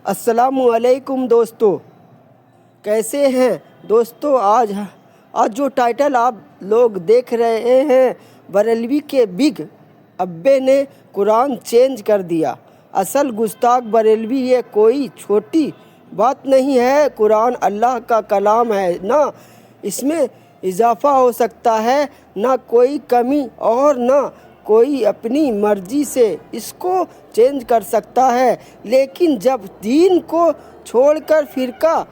السلام علیکم دوستو، کیسے ہیں دوستو؟ آج جو ٹائٹل آپ لوگ دیکھ رہے ہیں، بریلوی کے بگ ابے نے قرآن چینج کر دیا۔ اصل گستاخ بریلوی، یہ کوئی چھوٹی بات نہیں ہے۔ قرآن اللہ کا کلام ہے، نہ اس میں اضافہ ہو سکتا ہے، نہ کوئی کمی، اور نہ کوئی اپنی مرضی سے اس کو چینج کر سکتا ہے۔ لیکن جب دین کو چھوڑ کر فرقہ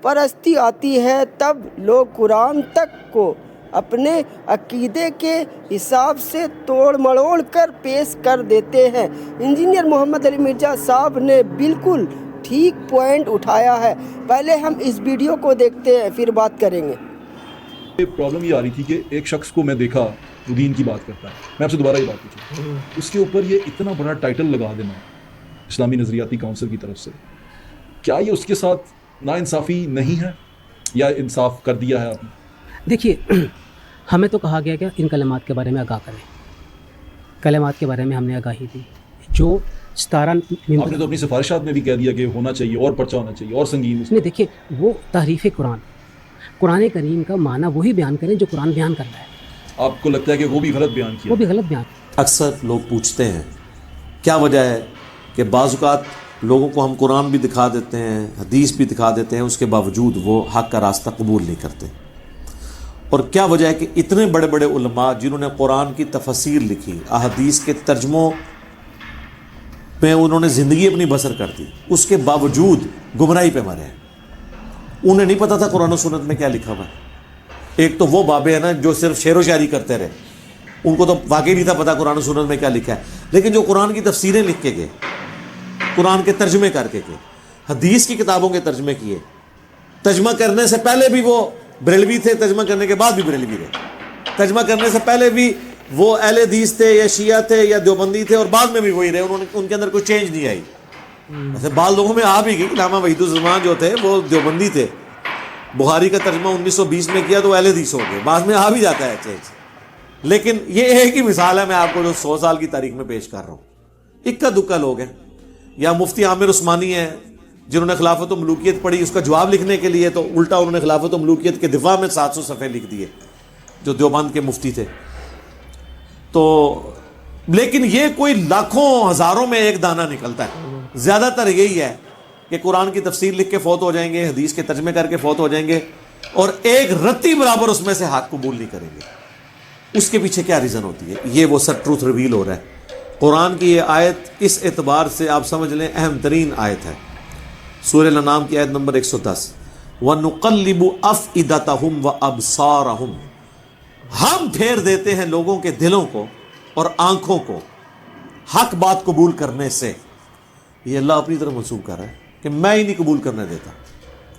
پرستی آتی ہے، تب لوگ قرآن تک کو اپنے عقیدے کے حساب سے توڑ مڑوڑ کر پیش کر دیتے ہیں۔ انجینئر محمد علی مرزا صاحب نے بالکل ٹھیک پوائنٹ اٹھایا ہے۔ پہلے ہم اس ویڈیو کو دیکھتے ہیں، پھر بات کریں گے۔ پرابلم یہ آ رہی تھی کہ ایک شخص کو میں دیکھا جو دین کی بات کرتا ہے، میں آپ سے دوبارہ یہ بات پوچھوں، اس کے اوپر یہ اتنا بڑا ٹائٹل لگا دینا اسلامی نظریاتی کونسل کی طرف سے، کیا یہ اس کے ساتھ ناانصافی نہیں ہے یا انصاف کر دیا ہے آپ نے؟ دیکھیے، ہمیں تو کہا گیا کہ ان کلمات کے بارے میں آگاہ کریں، کلمات کے بارے میں ہم نے آگاہی دی۔ جو 17 آپ نے تو اپنی سفارشات میں بھی کہہ دیا کہ ہونا چاہیے اور پرچہ ہونا چاہیے اور سنگین۔ نہیں، دیکھیے، وہ تحریف قرآن کریم کا معنی وہی بیان کریں جو قرآن بیان کر رہا ہے۔ آپ کو لگتا ہے کہ وہ بھی غلط بیان کیا؟ وہ بھی غلط بیان۔ اکثر لوگ پوچھتے ہیں کیا وجہ ہے کہ بعض اوقات لوگوں کو ہم قرآن بھی دکھا دیتے ہیں، حدیث بھی دکھا دیتے ہیں، اس کے باوجود وہ حق کا راستہ قبول نہیں کرتے، اور کیا وجہ ہے کہ اتنے بڑے بڑے علماء جنہوں نے قرآن کی تفسیر لکھی، احادیث کے ترجموں میں انہوں نے زندگی اپنی بسر کر دی، اس کے باوجود گمراہی پہ مرے ہیں۔ انہیں نہیں پتا تھا قرآن و سنت میں کیا لکھا ہوا ہے۔ ایک تو وہ بابے ہیں نا جو صرف شعر و شاعری کرتے رہے، ان کو تو واقعی نہیں تھا پتا قرآن و سنت میں کیا لکھا ہے، لیکن جو قرآن کی تفسیریں لکھ کے گئے، قرآن کے ترجمے کر کے گئے، حدیث کی کتابوں کے ترجمے کیے، ترجمہ کرنے سے پہلے بھی وہ بریلوی تھے، ترجمہ کرنے کے بعد بھی بریلوی رہے، ترجمہ کرنے سے پہلے بھی وہ اہل حدیث تھے یا شیعہ تھے یا دیوبندی تھے، اور بعد میں بھی وہی رہے، ان کے اندر کوئی چینج نہیں آئی۔ ایسے بعض لوگوں میں آ بھی گئی، علامہ وحید الزمان جو تھے وہ دیوبندی تھے، بخاری کا ترجمہ 1920 میں کیا تو اہل حدیث ہو گئے، بعد میں آ بھی جاتا ہے چینج۔ لیکن یہ ایک ہی مثال ہے میں آپ کو جو 100 سال کی تاریخ میں پیش کر رہا ہوں۔ اکا دکا لوگ ہیں، یا مفتی عامر عثمانی ہیں جنہوں نے خلافت و ملوکیت پڑھی، اس کا جواب لکھنے کے لیے تو الٹا انہوں نے خلافت و ملوکیت کے دفاع میں 700 صفحے لکھ دیے، جو دیوبند کے مفتی تھے۔ تو لیکن یہ کوئی لاکھوں ہزاروں میں ایک دانہ نکلتا ہے۔ زیادہ تر یہی ہے کہ قرآن کی تفسیر لکھ کے فوت ہو جائیں گے، حدیث کے ترجمے کر کے فوت ہو جائیں گے، اور ایک رتی برابر اس میں سے حق قبول نہیں کریں گے۔ اس کے پیچھے کیا ریزن ہوتی ہے؟ یہ وہ سر ٹروتھ ریویل ہو رہا ہے۔ قرآن کی یہ آیت اس اعتبار سے آپ سمجھ لیں اہم ترین آیت ہے، سورہ الانعام کی آیت نمبر 110، وَنُقَلِّبُ أَفْئِدَتَهُمْ وَأَبْصَارَهُمْ، ہم پھیر دیتے ہیں لوگوں کے دلوں کو اور آنکھوں کو حق بات قبول کرنے سے۔ یہ اللہ اپنی طرف منسوب کر رہا ہے کہ میں ہی نہیں قبول کرنے دیتا۔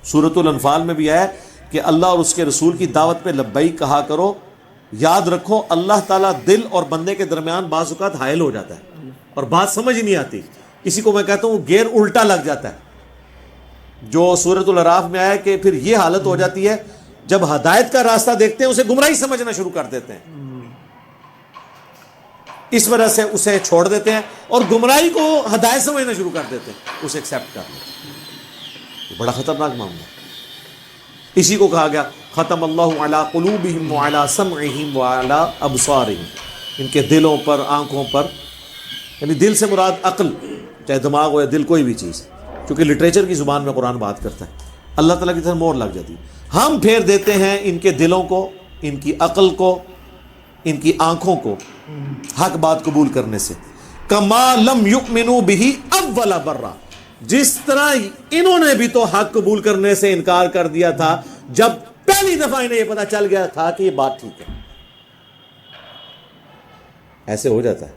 سورۃ الانفال میں بھی ہے کہ اللہ اور اس کے رسول کی دعوت پہ لبیک کہا کرو۔ یاد رکھو اللہ تعالیٰ دل اور بندے کے درمیان بعض اوقات حائل ہو جاتا ہے اور بات سمجھ نہیں آتی، کسی کو میں کہتا ہوں گیئر الٹا لگ جاتا ہے، جو سورۃ الاعراف میں آیا کہ پھر یہ حالت ہو جاتی ہے جب ہدایت کا راستہ دیکھتے ہیں اسے گمراہی سمجھنا شروع کر دیتے ہیں، اس وجہ سے اسے چھوڑ دیتے ہیں اور گمراہی کو ہدایت سمجھنا شروع کر دیتے ہیں، اسے ایکسیپٹ کر لیتے ہیں۔ یہ بڑا خطرناک معاملہ ہے۔ اسی کو کہا گیا ختم اللہ علی قلوبہم وعلی سمعہم وعلی ابصارہم، ان کے دلوں پر، آنکھوں پر، یعنی دل سے مراد عقل، چاہے دماغ ہو یا دل، کوئی بھی چیز، کیونکہ لٹریچر کی زبان میں قرآن بات کرتا ہے، اللہ تعالیٰ کی طرف مہر لگ جاتی ہے۔ ہم پھیر دیتے ہیں ان کے دلوں کو، ان کی عقل کو، ان کی آنکھوں کو حق بات قبول کرنے سے، کما لم یؤمنوا بہ اول برہ، جس طرح انہوں نے بھی تو حق قبول کرنے سے انکار کر دیا تھا جب پہلی دفعہ انہیں یہ پتا چل گیا تھا کہ یہ بات ٹھیک ہے۔ ایسے ہو جاتا ہے۔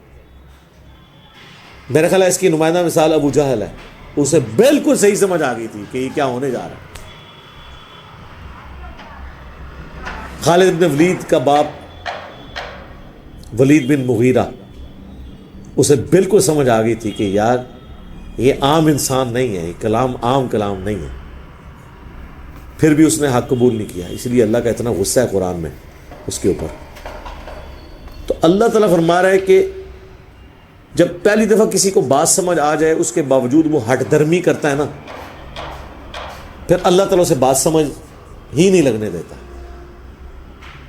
میرے خیال ہے اس کی نمائندہ مثال ابو جہل ہے، اسے بالکل صحیح سمجھ آ گئی تھی کہ یہ کیا ہونے جا رہا ہے۔ خالد بن ولید کا باپ ولید بن مغیرہ، اسے بالکل سمجھ آ گئی تھی کہ یار یہ عام انسان نہیں ہے، یہ کلام عام کلام نہیں ہے، پھر بھی اس نے حق قبول نہیں کیا۔ اس لیے اللہ کا اتنا غصہ ہے قرآن میں اس کے اوپر۔ تو اللہ تعالیٰ فرما رہا ہے کہ جب پہلی دفعہ کسی کو بات سمجھ آ جائے اس کے باوجود وہ ہٹ درمی کرتا ہے نا، پھر اللہ تعالیٰ سے بات سمجھ ہی نہیں لگنے دیتا.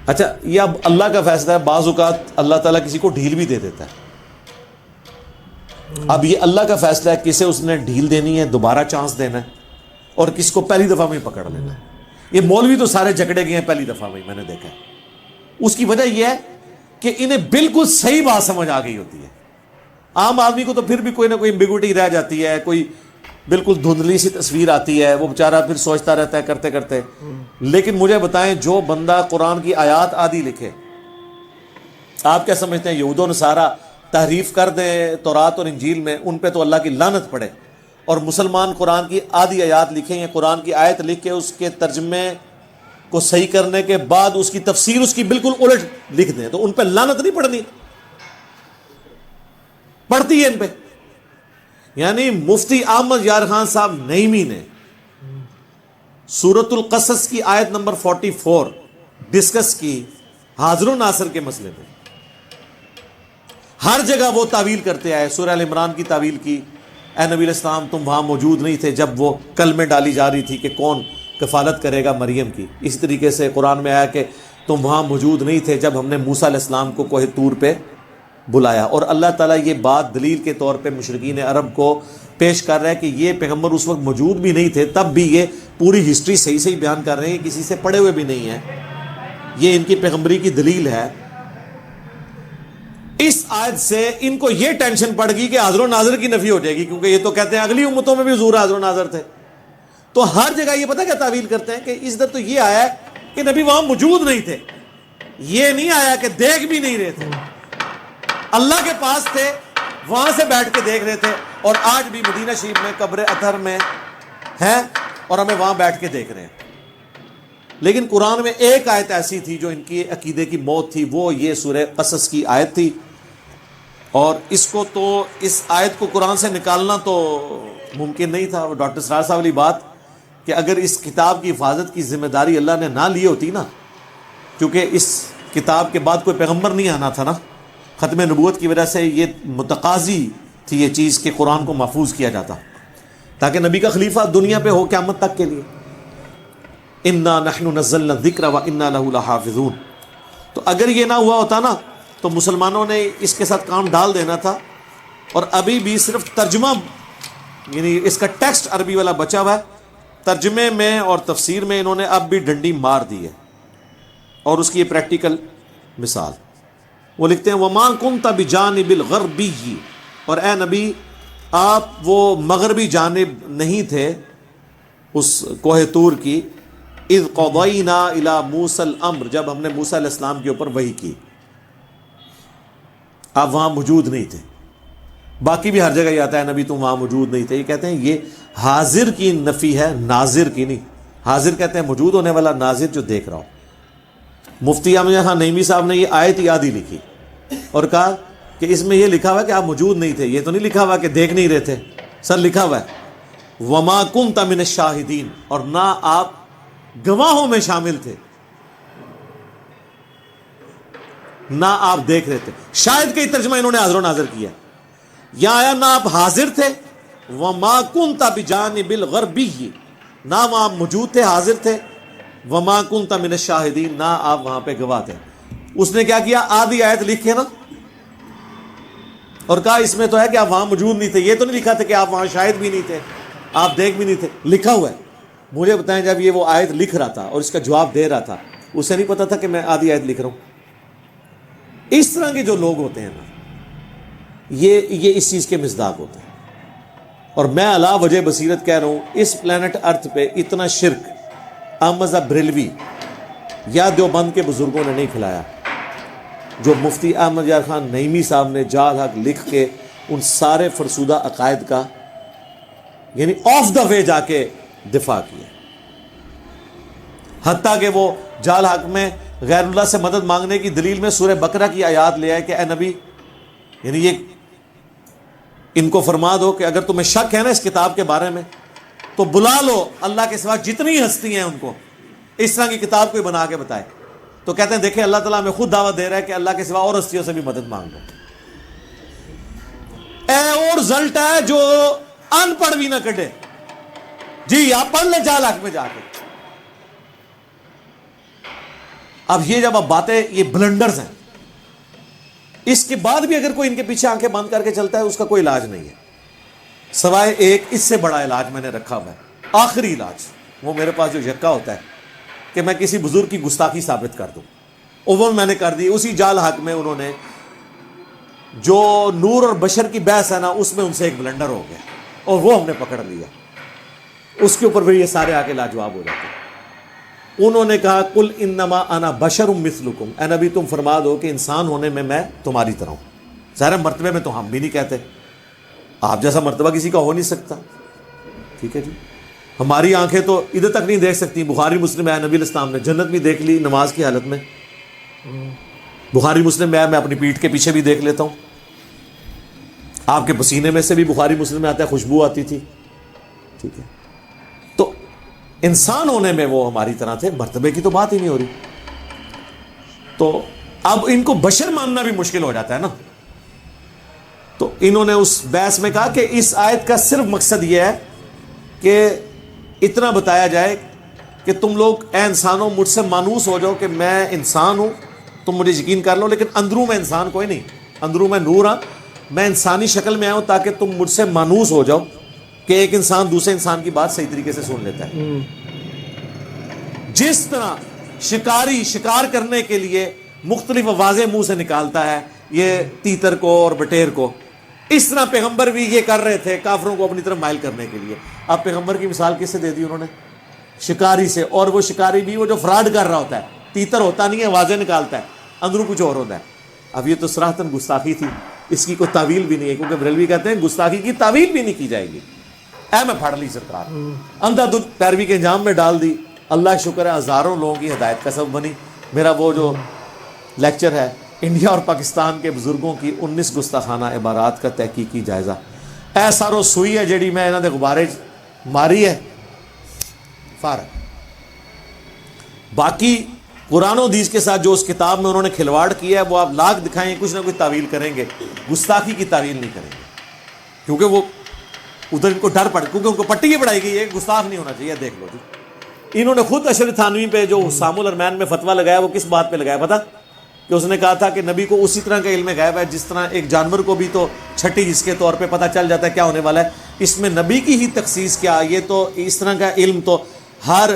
اچھا یہ اب اللہ کا فیصلہ ہے، بعض اوقات اللہ تعالیٰ کسی کو ڈھیل بھی دے دیتا ہے. اب یہ اللہ کا فیصلہ ہے، کسے اس نے ڈھیل دینی ہے، دوبارہ چانس دینا ہے، اور کس کو پہلی دفعہ میں پکڑ لینا ہے. یہ مولوی تو سارے جکڑے گئے ہیں پہلی دفعہ میں، میں نے دیکھا ہے. اس کی وجہ یہ ہے کہ انہیں بالکل صحیح بات سمجھ آ گئی ہوتی ہے. عام آدمی کو تو پھر بھی کوئی نہ کوئی ایمبیگوٹی رہ جاتی ہے، کوئی بالکل دھندلی سی تصویر آتی ہے، وہ بیچارہ پھر سوچتا رہتا ہے کرتے کرتے. لیکن مجھے بتائیں، جو بندہ قرآن کی آیات آدھی لکھے، آپ کیا سمجھتے ہیں یہود و نصارہ تحریف کر دیں تورات اور انجیل میں، ان پہ تو اللہ کی لعنت پڑے، اور مسلمان قرآن کی آدھی آیات لکھیں یا قرآن کی آیت لکھ کے اس کے ترجمے کو صحیح کرنے کے بعد اس کی تفسیر اس کی بالکل الٹ لکھ دیں، تو ان پہ لعنت نہیں پڑنی؟ پڑتی ہے ان پہ. یعنی مفتی احمد یار خان صاحب نعیمی نے سورۃ القصص کی آیت نمبر 44 ڈسکس کی حاضر و ناصر کے مسئلے میں. ہر جگہ وہ تعویل کرتے آئے. سورہ ال عمران کی تعویل کی، اے نبی علیہ السلام تم وہاں موجود نہیں تھے جب وہ کلمے ڈالی جا رہی تھی کہ کون کفالت کرے گا مریم کی. اسی طریقے سے قرآن میں آیا کہ تم وہاں موجود نہیں تھے جب ہم نے موسیٰ علیہ السلام کو کوہ طور پہ بلایا. اور اللہ تعالیٰ یہ بات دلیل کے طور پہ مشرکین عرب کو پیش کر رہا ہے کہ یہ پیغمبر اس وقت موجود بھی نہیں تھے، تب بھی یہ پوری ہسٹری صحیح صحیح بیان کر رہے ہیں، کسی سے پڑھے ہوئے بھی نہیں ہیں. یہ ان کی پیغمبری کی دلیل ہے. اس آیت سے ان کو یہ ٹینشن پڑ گئی کہ حاضر و ناظر کی نفی ہو جائے گی، کیونکہ یہ تو کہتے ہیں اگلی امتوں میں بھی حضور حاضر و ناظر تھے. تو ہر جگہ یہ پتہ کیا تعویل کرتے ہیں کہ اس در تو یہ آیا ہے کہ نبی وہاں موجود نہیں تھے، یہ نہیں آیا کہ دیکھ بھی نہیں رہے تھے. اللہ کے پاس تھے، وہاں سے بیٹھ کے دیکھ رہے تھے، اور آج بھی مدینہ شریف میں قبر اطہر میں ہیں اور ہمیں وہاں بیٹھ کے دیکھ رہے ہیں. لیکن قرآن میں ایک آیت ایسی تھی جو ان کی عقیدے کی موت تھی، وہ یہ سورہ قصص کی آیت تھی. اور اس کو تو اس آیت کو قرآن سے نکالنا تو ممکن نہیں تھا. ڈاکٹر سرار صاحب والی بات کہ اگر اس کتاب کی حفاظت کی ذمہ داری اللہ نے نہ لی ہوتی نا، کیونکہ اس کتاب کے بعد کوئی پیغمبر نہیں آنا تھا نا، ختم نبوت کی وجہ سے یہ متقاضی تھی یہ چیز کہ قرآن کو محفوظ کیا جاتا تاکہ نبی کا خلیفہ دنیا پہ ہو قیامت تک کے لیے. انا نحن نزلنا الذکر وانا لہ لحافظون. تو اگر یہ نہ ہوا ہوتا نا تو مسلمانوں نے اس کے ساتھ کام ڈال دینا تھا، اور ابھی بھی صرف ترجمہ یعنی اس کا ٹیکسٹ عربی والا بچا ہوا ہے، ترجمے میں اور تفسیر میں انہوں نے اب بھی ڈنڈی مار دی ہے. اور اس کی یہ پریکٹیکل مثال وہ لکھتے ہیں وَمَا كُنْتَ بِجَانِبِ الْغَرْبِيِّ، اور اے نبی آپ وہ مغربی جانب نہیں تھے اس کوہ طور کی، اذ قضینا الی موسیٰ الامر، جب ہم نے موسیٰ علیہ السلام کے اوپر وحی کی، آپ وہاں موجود نہیں تھے. باقی بھی ہر جگہ یہ آتا ہے نبی تم وہاں موجود نہیں تھے. یہ کہتے ہیں یہ حاضر کی نفی ہے، ناظر کی نہیں. حاضر کہتے ہیں موجود ہونے والا، ناظر جو دیکھ رہا ہو. مفتی احمد خان نعیمی صاحب نے یہ آیت یادی لکھی اور کہا کہ اس میں یہ لکھا ہوا ہے کہ آپ موجود نہیں تھے، یہ تو نہیں لکھا ہوا کہ دیکھ نہیں رہے تھے. سر لکھا ہوا ہے وما کنت من الشاہدین، اور نہ آپ گواہوں میں شامل تھے، نہ آپ دیکھ رہے تھے. شاید کا ترجمہ انہوں نے حاضر و ناظر کیا. یہاں آیا نہ آپ حاضر تھے، وما کنت بجانب الغربی، نہ وہاں موجود تھے حاضر تھے، وما کنت من الشاہدین، نہ آپ وہاں پہ گواہ تھے. اس نے کیا کیا، آدھی آیت لکھی نا اور کہا اس میں تو ہے کہ آپ وہاں موجود نہیں تھے. یہ تو نہیں لکھا تھا کہ آپ وہاں شاہد بھی نہیں تھے، آپ دیکھ بھی نہیں تھے. لکھا ہوا ہے. مجھے بتائیں جب یہ وہ آیت لکھ رہا تھا اور اس کا جواب دے رہا تھا، اسے نہیں پتا تھا کہ میں آدھی آیت لکھ رہا ہوں. اس طرح کے جو لوگ ہوتے ہیں نا، یہ اس چیز کے مصداق ہوتے ہیں. اور میں علا وجہ بصیرت کہہ رہا ہوں، اس پلانٹ ارتھ پہ اتنا شرک احمد بریلوی یا دیوبند کے بزرگوں نے نہیں کھلایا جو مفتی احمد یار خان نعیمی صاحب نے جال حق لکھ کے ان سارے فرسودہ عقائد کا یعنی آف دا وے جا کے دفاع کیا. حتیٰ کہ وہ جال حق میں غیر اللہ سے مدد مانگنے کی دلیل میں سورہ بقرہ کی آیات لے آئے کہ اے نبی، یعنی یہ ان کو فرما دو کہ اگر تمہیں شک ہے نا اس کتاب کے بارے میں تو بلا لو اللہ کے سوا جتنی ہستی ہیں ان کو، اس طرح کی کتاب کوئی بنا کے بتائے. تو کہتے ہیں دیکھیں اللہ تعالیٰ ہمیں خود دعوت دے رہا ہے کہ اللہ کے سوا اور ہستیوں سے بھی مدد مانگ لو. وہ رزلٹ ہے جو ان پڑھ بھی نہ کٹے. جی آپ پڑھ لیں 4 لاکھ میں جا کے. اب یہ جب اب باتیں یہ بلنڈرز ہیں, اس کے بعد بھی اگر کوئی ان کے پیچھے آنکھیں بند کر کے چلتا ہے اس کا کوئی علاج نہیں ہے سوائے ایک اس سے بڑا علاج میں نے رکھا ہوا ہے, آخری علاج. وہ میرے پاس جو یکا ہوتا ہے کہ میں کسی بزرگ کی گستاخی ثابت کر دوں, وہ میں نے کر دی. اسی جال حق میں انہوں نے جو نور اور بشر کی بحث ہے نا, اس میں ان سے ایک بلنڈر ہو گیا اور وہ ہم نے پکڑ لیا. اس کے اوپر پھر یہ سارے آ کے لاجواب ہو جاتے ہیں. انہوں نے کہا قل انما انا بشر مثلکم, اے نبی تم فرما دو کہ انسان ہونے میں تمہاری طرح ہوں. ظاہر مرتبے میں تو ہم بھی نہیں کہتے, آپ جیسا مرتبہ کسی کا ہو نہیں سکتا. ٹھیک ہے جی, ہماری آنکھیں تو ادھر تک نہیں دیکھ سکتی. بخاری مسلم ہے نبی علیہ السلام نے جنت بھی دیکھ لی نماز کی حالت میں. بخاری مسلم میں اپنی پیٹھ کے پیچھے بھی دیکھ لیتا ہوں. آپ کے پسینے میں سے بھی بخاری مسلم میں آتا ہے خوشبو آتی تھی. ٹھیک ہے, تو انسان ہونے میں وہ ہماری طرح تھے, مرتبے کی تو بات ہی نہیں ہو رہی. تو اب ان کو بشر ماننا بھی مشکل ہو جاتا ہے نا. تو انہوں نے اس بحث میں کہا کہ اس آیت کا صرف مقصد یہ ہے کہ اتنا بتایا جائے کہ تم لوگ اے انسانوں مجھ سے مانوس ہو جاؤ کہ میں انسان ہوں, تم مجھے یقین کر لو, لیکن اندروں میں انسان کوئی نہیں, اندروں میں نور ہاں, میں انسانی شکل میں آؤں تاکہ تم مجھ سے مانوس ہو جاؤ کہ ایک انسان دوسرے انسان کی بات صحیح طریقے سے سن لیتا ہے. جس طرح شکاری شکار کرنے کے لیے مختلف آوازیں منہ سے نکالتا ہے, یہ تیتر کو اور بٹیر کو, اس طرح پیغمبر بھی یہ کر رہے تھے کافروں کو اپنی طرف مائل کرنے کے لیے. اب پیغمبر کی مثال کس سے دے دی انہوں نے؟ شکاری سے. اور وہ شکاری بھی وہ جو فراڈ کر رہا ہوتا ہے, تیتر ہوتا نہیں ہے, آوازیں نکالتا ہے, اندروں کچھ اور ہوتا ہے. اب یہ تو صراحتاً گستاخی تھی, اس کی کوئی تعویل بھی نہیں ہے, کیونکہ بریلوی کہتے ہیں گستاخی کی تعویل بھی نہیں کی جائے گی. اے میں پھاڑ لی سرکار, اندھا دھند پیروی کے انجام میں ڈال دی. اللہ شکر ہے ہزاروں لوگوں کی ہدایت کا سبب بنی. میرا وہ جو لیکچر ہے انڈیا اور پاکستان کے بزرگوں کی 19 گستاخانہ عبارات کا تحقیقی جائزہ, اے سارو سوئی ہے جیڑی میں انہاں دے غبارے ماری ہے فارغ. باقی قرآن و حدیث کے ساتھ جو اس کتاب میں انہوں نے کھلواڑ کیا ہے وہ آپ لاکھ دکھائیں, کچھ نہ کچھ تعویل کریں گے, گستاخی کی تعویل نہیں کریں گے. کیونکہ وہ ادھر ان کو ڈر پڑ, کیونکہ ان کو پٹی یہ پڑھائی گئی ہے گستاخ نہیں ہونا چاہیے. دیکھ لو جی, انہوں نے خود اشرف تھانوی پہ جو حسام الرحمن میں فتویٰ لگایا وہ کس بات پہ لگایا پتا؟ کہ اس نے کہا تھا کہ نبی کو اسی طرح کا علم غیب ہے جس طرح ایک جانور کو بھی تو چھٹی جس کے طور پہ پتہ چل جاتا ہے کیا ہونے والا ہے, اس میں نبی کی ہی تخصیص کیا؟ یہ تو اس طرح کا علم تو ہر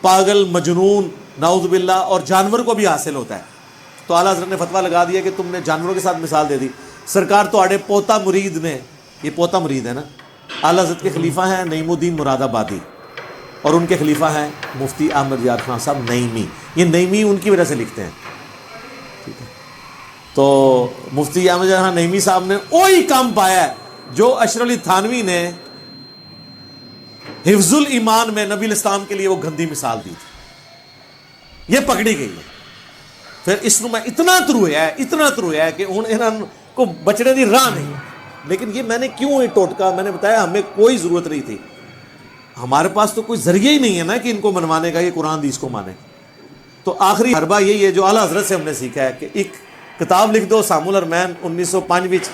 پاگل مجنون نعوذ باللہ اور جانور کو بھی حاصل ہوتا ہے. تو اعلیٰ حضرت نے فتویٰ لگا دیا کہ تم نے جانوروں کے ساتھ مثال دے دی. سرکار تو آڑے پوتا مرید نے, یہ پوتا مرید ہے نا, اعلیٰ حضرت کے خلیفہ ہیں نعیم الدین مراد آبادی, اور ان کے خلیفہ ہیں مفتی احمد یار خان صاحب نعیمی. یہ نعیمی ان کی وجہ سے لکھتے ہیں. ٹھیک ہے, تو مفتی احمد یار خان نعیمی صاحب نے وہی کام پایا ہے جو اشرف علی تھانوی نے حفظ الایمان میں نبی الاسلام کے لیے وہ گندی مثال دی تھی. یہ پکڑی گئی ہے. پھر اس میں اتنا ترویا ہے کہ انہوں کو بچنے دی راہ نہیں. لیکن یہ میں نے کیوں یہ ٹوٹکا, میں نے بتایا ہمیں کوئی ضرورت نہیں تھی, ہمارے پاس تو کوئی ذریعہ ہی نہیں ہے نا کہ ان کو منوانے کا, یہ قرآن حدیث کو مانے. تو آخری حربہ یہی ہے جو اعلیٰ حضرت سے ہم نے سیکھا ہے کہ ایک کتاب لکھ دو حسام الرحمن 1905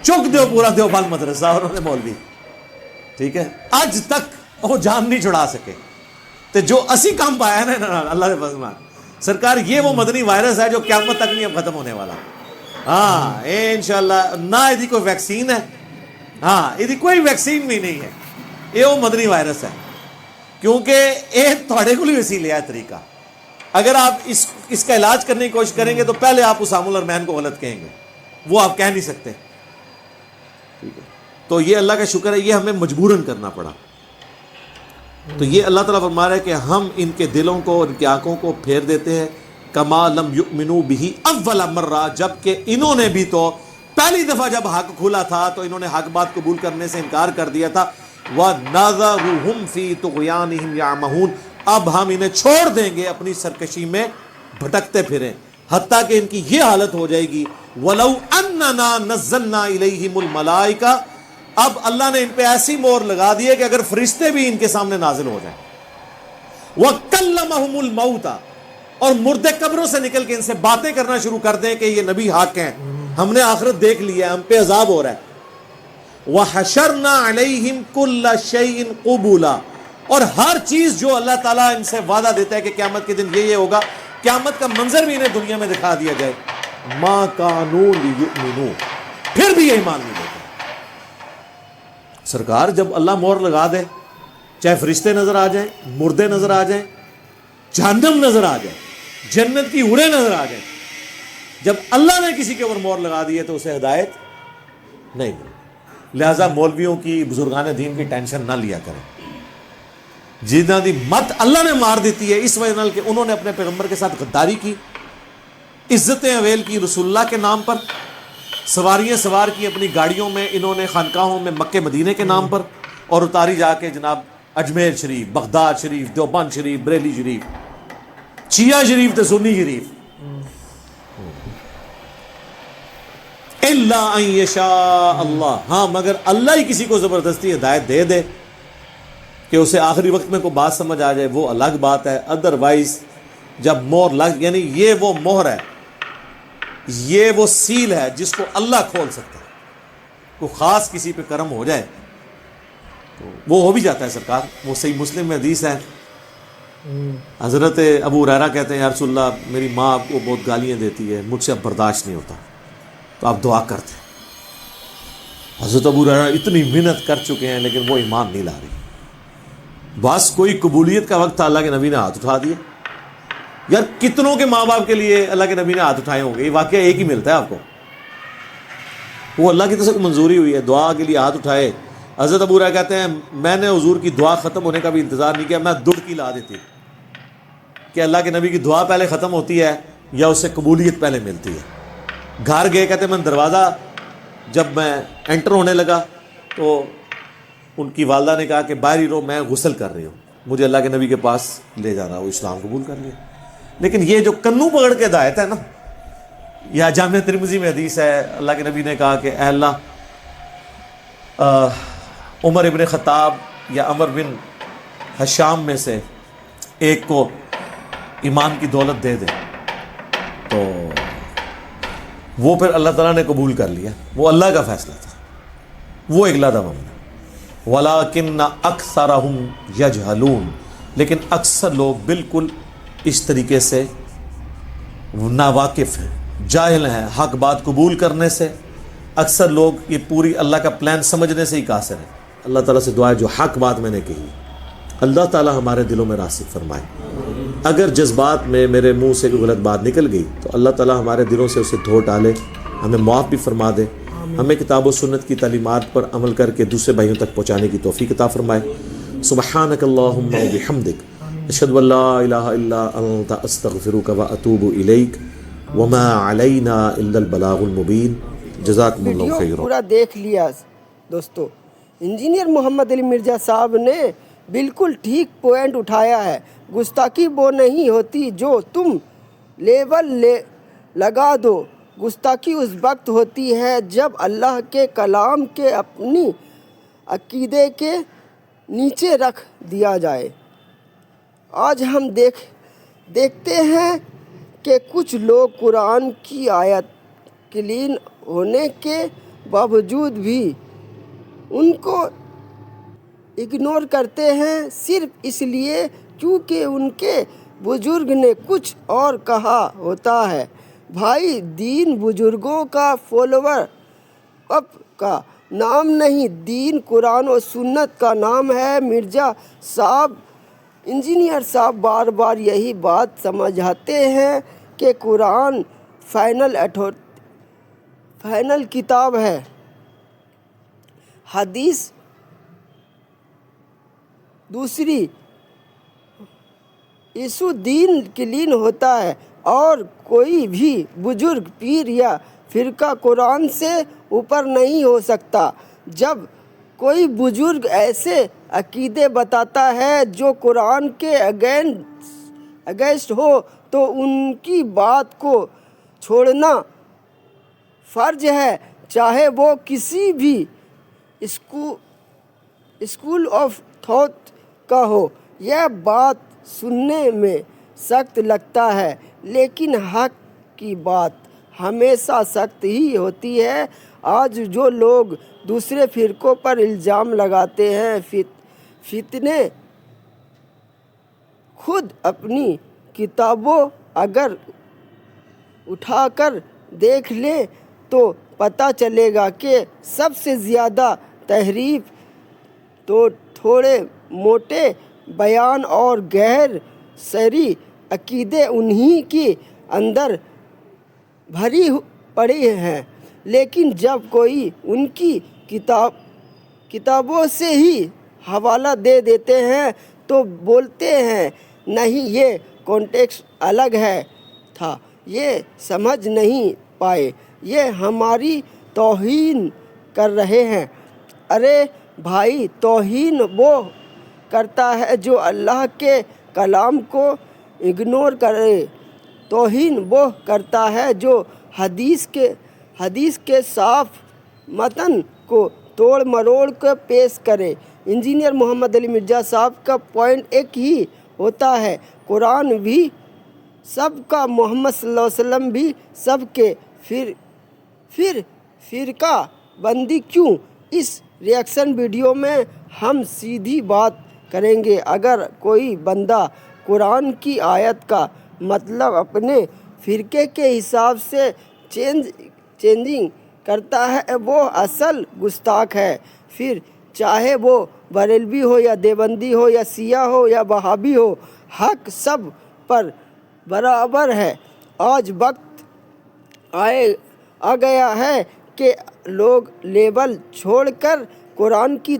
چک دو پورا دیوبند مدرسہ, اور انہوں نے مولوی. ٹھیک ہے, آج تک وہ جان نہیں چھڑا سکے. تو جو اسی کام پایا ہے نا اللہ کے فضل سرکار, یہ وہ مدنی وائرس ہے جو قیامت تک نہیں اب ختم ہونے والا. ہاں انشاءاللہ, نہ یہ کوئی ویکسین ہے, ہاں یہ کوئی ویکسین بھی نہیں ہے, یہ وہ مدنی وائرس ہے. کیونکہ یہ تھوڑے کو بھی وسیلے ہے طریقہ. اگر آپ اس کا علاج کرنے کی کوشش کریں گے تو پہلے آپ حسام الرحمن کو غلط کہیں گے, وہ آپ کہہ نہیں سکتے. ٹھیک ہے, تو یہ اللہ کا شکر ہے, یہ ہمیں مجبوراً کرنا پڑا. تو یہ اللہ تعالیٰ فرما رہا ہے کہ ہم ان کے دلوں کو, ان کی آنکھوں کو پھیر دیتے ہیں کما لم یؤمنوا به اول مرہ, جبکہ انہوں نے بھی تو پہلی دفعہ جب حق کھلا تھا تو انہوں نے حق بات قبول کرنے سے انکار کر دیا تھا. وَنَذَرُهُمْ فِي طُغْيَانِهِمْ يَعْمَهُونَ, اب ہم انہیں چھوڑ دیں گے اپنی سرکشی میں بھٹکتے پھریں, حتیٰ کہ ان کی یہ حالت ہو جائے گی وَلَوْ أَنَّنَا نَزَّلْنَا إِلَيْهِمُ الْمَلَائِكَةَ, اب اللہ نے ان پہ ایسی مور لگا دی ہے کہ اگر فرشتے بھی ان کے سامنے نازل ہو جائیں. وَكَلَّمَهُمُ الْمَوْتَ, اور مردے قبروں سے نکل کے ان سے باتیں کرنا شروع کر دیں کہ یہ نبی حق ہیں, ہم نے آخرت دیکھ لی ہے, ہم پہ عذاب ہو رہا ہے. وحشرنا علیہم کل شیء قبولا، اور ہر چیز جو اللہ تعالیٰ ان سے وعدہ دیتا ہے کہ قیامت کے دن یہ ہوگا، قیامت کا منظر بھی انہیں دنیا میں دکھا دیا جائے، ما کانوا لیؤمنوا، پھر بھی یہ ایمان نہیں لیتے۔ سرکار جب اللہ مہر لگا دے، چاہے فرشتے نظر آ جائیں، مردے نظر آ جائیں، جہنم نظر آ جائے، جنت کی اڑے نظر آ جائیں، جب اللہ نے کسی کے اوپر مہر لگا دی ہے تو اسے ہدایت نہیں ملی۔ لہذا مولویوں کی، بزرگان دین کی ٹینشن نہ لیا کریں، جنہاں دی مت اللہ نے مار دیتی ہے اس وجہ نال کہ انہوں نے اپنے پیغمبر کے ساتھ غداری کی، عزتیں اویل کی رسول اللہ کے نام پر، سواریاں سوار کی اپنی گاڑیوں میں انہوں نے خانقاہوں میں مکے مدینے کے نام پر، اور اتاری جا کے جناب اجمیر شریف، بغداد شریف، دیوبند شریف، بریلی شریف، شیعہ شریف تے سنی شریف۔ الا ان یشاء اللہ، ہاں مگر اللہ ہی کسی کو زبردستی ہدایت دے دے کہ اسے آخری وقت میں کوئی بات سمجھ آ جائے، وہ الگ بات ہے۔ ادروائز جب مہر لگ، یعنی یہ وہ مہر ہے، یہ وہ سیل ہے جس کو اللہ کھول سکتا ہے۔ کوئی خاص کسی پہ کرم ہو جائے تو وہ ہو بھی جاتا ہے سرکار۔ وہ صحیح مسلم میں حدیث ہے، حضرت ابو ہریرہ کہتے ہیں یا رسول اللہ میری ماں آپ کو بہت گالیاں دیتی ہے، مجھ سے اب برداشت نہیں ہوتا، تو آپ دعا کرتے ہیں۔ حضرت ابو ہریرہ اتنی محنت کر چکے ہیں لیکن وہ ایمان نہیں لا رہی۔ بس کوئی قبولیت کا وقت تھا، اللہ کے نبی نے ہاتھ اٹھا دیے۔ یار کتنوں کے ماں باپ کے لیے اللہ کے نبی نے ہاتھ اٹھائے ہوں گے؟ یہ واقعہ ایک ہی ملتا ہے آپ کو، وہ اللہ کی طرف سے منظوری ہوئی ہے، دعا کے لیے ہاتھ اٹھائے۔ حضرت ابو ہریرہ کہتے ہیں میں نے حضور کی دعا ختم ہونے کا بھی انتظار نہیں کیا، میں دڑکی لا دیتی کہ اللہ کے نبی کی دعا پہلے ختم ہوتی ہے یا اس سے قبولیت پہلے ملتی ہے۔ گھر گئے، کہتے ہیں میں دروازہ جب میں انٹر ہونے لگا تو ان کی والدہ نے کہا کہ باہر ہی رہو، میں غسل کر رہی ہوں، مجھے اللہ کے نبی کے پاس لے جانا۔ وہ اسلام قبول کر لیا۔ لیکن یہ جو کنوں پکڑ کے ہدایت ہے نا، یا جامعہ ترمذی میں حدیث ہے، اللہ کے نبی نے کہا کہ اے اللہ عمر ابن خطاب یا عمر بن حشام میں سے ایک کو ایمان کی دولت دے دے، تو وہ پھر اللہ تعالیٰ نے قبول کر لیا۔ وہ اللہ کا فیصلہ تھا، وہ اگلا دم ہے۔ وَلَٰكِنَّ أَكْثَرَهُمْ يَجْهَلُونَ، لیکن اکثر لوگ بالکل اس طریقے سے ناواقف ہیں، جاہل ہیں حق بات قبول کرنے سے۔ اکثر لوگ یہ پوری اللہ کا پلان سمجھنے سے ہی قاصر ہیں۔ اللہ تعالیٰ سے دعا ہے جو حق بات میں نے کہی اللہ تعالیٰ ہمارے دلوں میں راسخ فرمائے۔ اگر جذبات میں میرے منہ سے کوئی غلط بات نکل گئی تو اللہ تعالیٰ ہمارے دلوں سے اسے دھو ڈالے، ہمیں معاف بھی فرما دے، ہمیں کتاب و سنت کی تعلیمات پر عمل کر کے دوسرے بھائیوں تک پہنچانے کی توفیق عطا فرمائے۔ سبحانک اللہم و بحمدک، اشہد ان لا الہ الا انت، استغفرک و اتوب الیک، وما علینا الا البلاغ المبین۔ جزاکم اللہ ویڈیو خیرا۔ پورا دیکھ لیا دوستو، انجینئر محمد علی مرزا صاحب نے بالکل ٹھیک پوائنٹ اٹھایا ہے۔ گستاخی وہ نہیں ہوتی جو تم لیبل لگا دو، گستاخی اس وقت ہوتی ہے جب اللہ کے کلام کے اپنی عقیدے کے نیچے رکھ دیا جائے۔ آج ہم دیکھتے ہیں کہ کچھ لوگ قرآن کی آیت کلین ہونے کے باوجود بھی ان کو اگنور کرتے ہیں، صرف اس لیے کیونکہ ان کے بزرگ نے کچھ اور کہا ہوتا ہے۔ بھائی، دین بزرگوں کا فالوور اپ کا نام نہیں، دین قرآن و سنت کا نام ہے۔ مرزا صاحب، انجینئر صاحب بار بار یہی بات سمجھاتے ہیں کہ قرآن فائنل کتاب ہے، حدیث دوسری، یسوع دین کلین ہوتا ہے، اور کوئی بھی بزرگ، پیر یا فرقہ قرآن سے اوپر نہیں ہو سکتا۔ جب کوئی بزرگ ایسے عقیدے بتاتا ہے جو قرآن کے اگینسٹ ہو تو ان کی بات کو چھوڑنا فرض ہے، چاہے وہ کسی بھی اسکول آف تھاٹ کا ہو۔ یہ بات سننے میں سخت لگتا ہے، لیکن حق کی بات ہمیشہ سخت ہی ہوتی ہے۔ آج جو لوگ دوسرے فرقوں پر الزام لگاتے ہیں۔ فتنے خود اپنی کتابوں اگر اٹھا کر دیکھ لیں تو پتہ چلے گا کہ سب سے زیادہ تحریف تو تھوڑے موٹے بیان اور غیر شرعی عقیدے انہی کے اندر بھری پڑی ہیں، لیکن جب کوئی ان کی کتابوں سے ہی حوالہ دے دیتے ہیں تو بولتے ہیں نہیں یہ کانٹیکسٹ الگ تھا، یہ سمجھ نہیں پائے، یہ ہماری توہین کر رہے ہیں۔ ارے بھائی، توہین وہ کرتا ہے جو اللہ کے کلام کو اگنور کرے، توہین وہ کرتا ہے جو حدیث کے صاف متن کو توڑ مروڑ کر پیش کرے۔ انجینئر محمد علی مرزا صاحب کا پوائنٹ ایک ہی ہوتا ہے، قرآن بھی سب کا، محمد صلی اللہ علیہ وسلم بھی سب کے، پھر فرقہ بندی کیوں؟ اس ریئیکشن ویڈیو میں ہم سیدھی بات کریں گے۔ اگر کوئی بندہ قرآن کی آیت کا مطلب اپنے فرقے کے حساب سے چینجنگ کرتا ہے وہ اصل گستاخ ہے، پھر چاہے وہ بریلوی ہو یا دیوبندی ہو یا شیعہ ہو یا وہابی ہو، حق سب پر برابر ہے۔ آج وقت آ گیا ہے کہ لوگ لیبل چھوڑ کر قرآن کی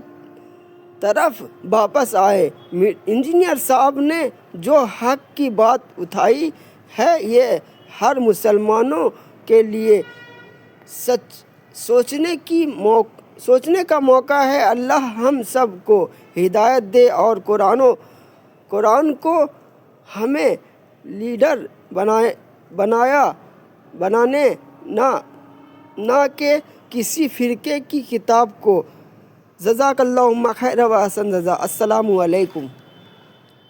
طرف واپس آئے۔ انجینئر صاحب نے جو حق کی بات اٹھائی ہے یہ ہر مسلمانوں کے لیے سوچنے کا موقع ہے۔ اللہ ہم سب کو ہدایت دے اور قرآن کو ہمیں لیڈر بنانے نہ کہ کسی فرقے کی کتاب کو۔ جزاک اللہ خیر و احسن جزا۔ السلام علیکم۔